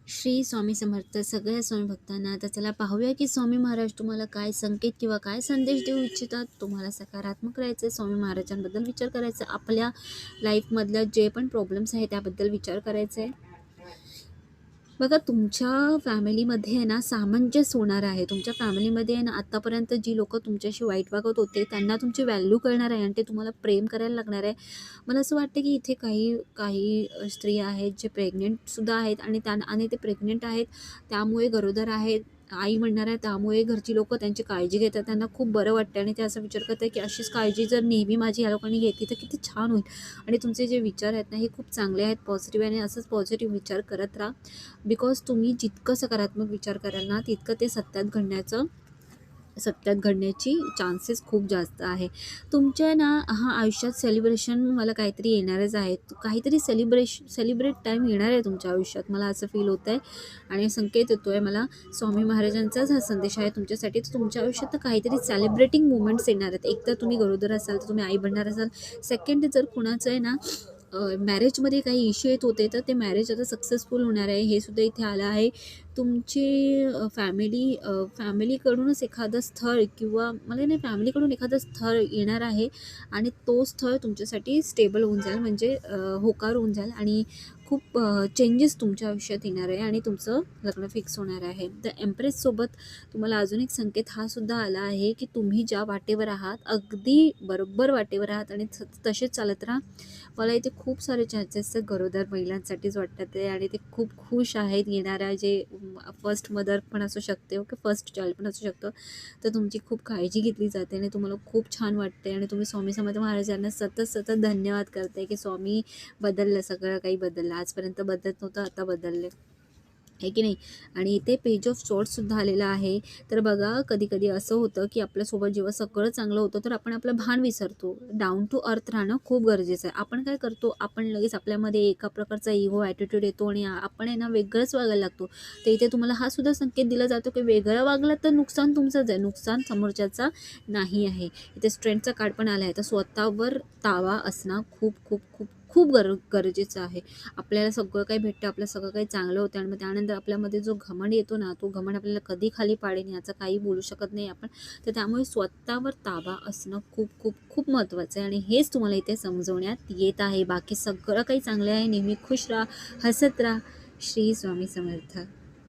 श्री स्वामी समर्थ सगळ्या स्वामी भक्तांना. तर चला पाहूया की स्वामी महाराज तुम्हाला काय संकेत किंवा काय संदेश देऊ इच्छितात. तुम्हाला सकारात्मक राहायचं आहे, स्वामी महाराजांबद्दल विचार करायचा, आपल्या लाईफमधल्या जे पण प्रॉब्लेम्स आहेत त्याबद्दल विचार करायचा आहे. बघा, तुमच्या फॅमिलीमध्ये आहे ना सामंजस्य होणार आहे. तुमच्या फॅमिलीमध्ये आहे ना आत्तापर्यंत जी लोकं तुमच्याशी वाईट वागत होते त्यांना तुमची व्हॅल्यू कळणार आहे आणि ते तुम्हाला प्रेम करायला लागणार आहे. मला असं वाटतं की इथे काही काही स्त्रिया आहेत जे प्रेग्नेंटसुद्धा आहेत आणि ते प्रेग्नेंट आहेत, त्यामुळे गरोदर आहेत, आई म्हणणार आहे, त्यामुळे घरची लोकं त्यांची काळजी घेतात. त्यांना खूप बरं वाटतं आणि ते असा विचार करतात की अशीच काळजी जर नेहमी माझी ह्या लोकांनी घेतली तर किती छान होईल. आणि तुमचे जे विचार आहेत ना हे खूप चांगले आहेत, पॉझिटिव्ह आहे आणि असंच पॉझिटिव्ह विचार करत राहा. बिकॉज तुम्ही जितकं सकारात्मक विचार कराल ना तितकं ते सत्यात घडण्याची चान्सेस खूप जास्त आहे. तुमच्या ना आयुष्यात सेलिब्रेशन मला काहीतरी येणारच आहे. काहीतरी सेलिब्रेट टाईम येणार आहे तुमच्या आयुष्यात, मला असं फील होतं आहे आणि संकेत येतो आहे मला. स्वामी महाराजांचाच हा संदेश आहे तुमच्यासाठी. तर तुमच्या आयुष्यात तर काहीतरी सेलिब्रेटिंग मोमेंट्स येणार आहेत. एक तर तुम्ही गरोदर असाल तर तुम्ही आई बनणार असाल. सेकंड, जर कुणाचं आहे ना मॅरेजमध्ये काही इश्यू येत होते तर ते मॅरेज आता सक्सेसफुल होणार आहे, हे सुद्धा इथे आलं आहे. तुमची फॅमिलीकडूनच एखादं स्थळ किंवा मला नाही फॅमिलीकडून एखादं स्थळ येणार आहे आणि तो स्थळ तुमच्यासाठी स्टेबल होऊन जाईल, म्हणजे होकार होऊन जाईल आणि खूप चेंजेस तुमच्या आयुष्यात येणार आहे आणि तुमचं लग्न फिक्स होणार आहे. तर एम्प्रेससोबत तुम्हाला अजून एक संकेत हा सुद्धा आला आहे की तुम्ही ज्या वाटेवर आहात अगदी बरोबर वाटेवर आहात आणि तसेच चालत राहा. मला इथे खूप सारे चान्सेस गरोदर महिलांसाठीच वाटतात आहे आणि ते खूप खुश आहेत. येणाऱ्या जे फर्स्ट मदर पण असू शकते, ओके, फर्स्ट चाइल्ड पण असू शकतो. तर तुमची खूप काळजी घेतली जाते आणि तुम्हाला खूप छान वाटते आणि तुम्ही स्वामी समर्थ महाराजांना सतत धन्यवाद करताय की स्वामी बदललं, सगळं काही बदललं. आजपर्यंत बदलत नव्हतं, आता बदलले, आहे की नाही. आणि इथे पेज ऑफ सॉर्ड्ससुद्धा आलेलं आहे. तर बघा, कधी कधी असं होतं की आपल्यासोबत जेव्हा सगळं चांगलं होतं तर आपण आपलं भान विसरतो. डाऊन टू अर्थ राहणं खूप गरजेचं आहे. आपण काय करतो, आपण लगेच आपल्यामध्ये एका प्रकारचा इगो ॲटिट्यूड येतो आणि आपण आहे ना वेगळंच वागायला लागतो. तर इथे तुम्हाला हा सुद्धा संकेत दिला जातो की वेगळं वागला तर नुकसान तुमचंच आहे, नुकसान समोरच्याचा नाही आहे. इथे स्ट्रेंथचा कार्ड पण आला आहे. तर स्वतःवर ताबा असणं खूप खूप खूप खूप गरजेचं आहे. आपल्याला सगळं काही भेटतं, आपलं सगळं काही चांगलं होतं आणि मग त्यानंतर आपल्यामध्ये जो घमंड येतो ना, तो घमंड आपल्याला कधी खाली पाडेल याचं काही बोलू शकत नाही आपण. तर त्यामुळे स्वतःवर ताबा असणं खूप खूप खूप महत्त्वाचं आहे आणि हेच तुम्हाला इथे समजवण्यात येत आहे. बाकी सगळं काही चांगलं आहे. नेहमी खुश राहा, हसत राहा. श्री स्वामी समर्थ.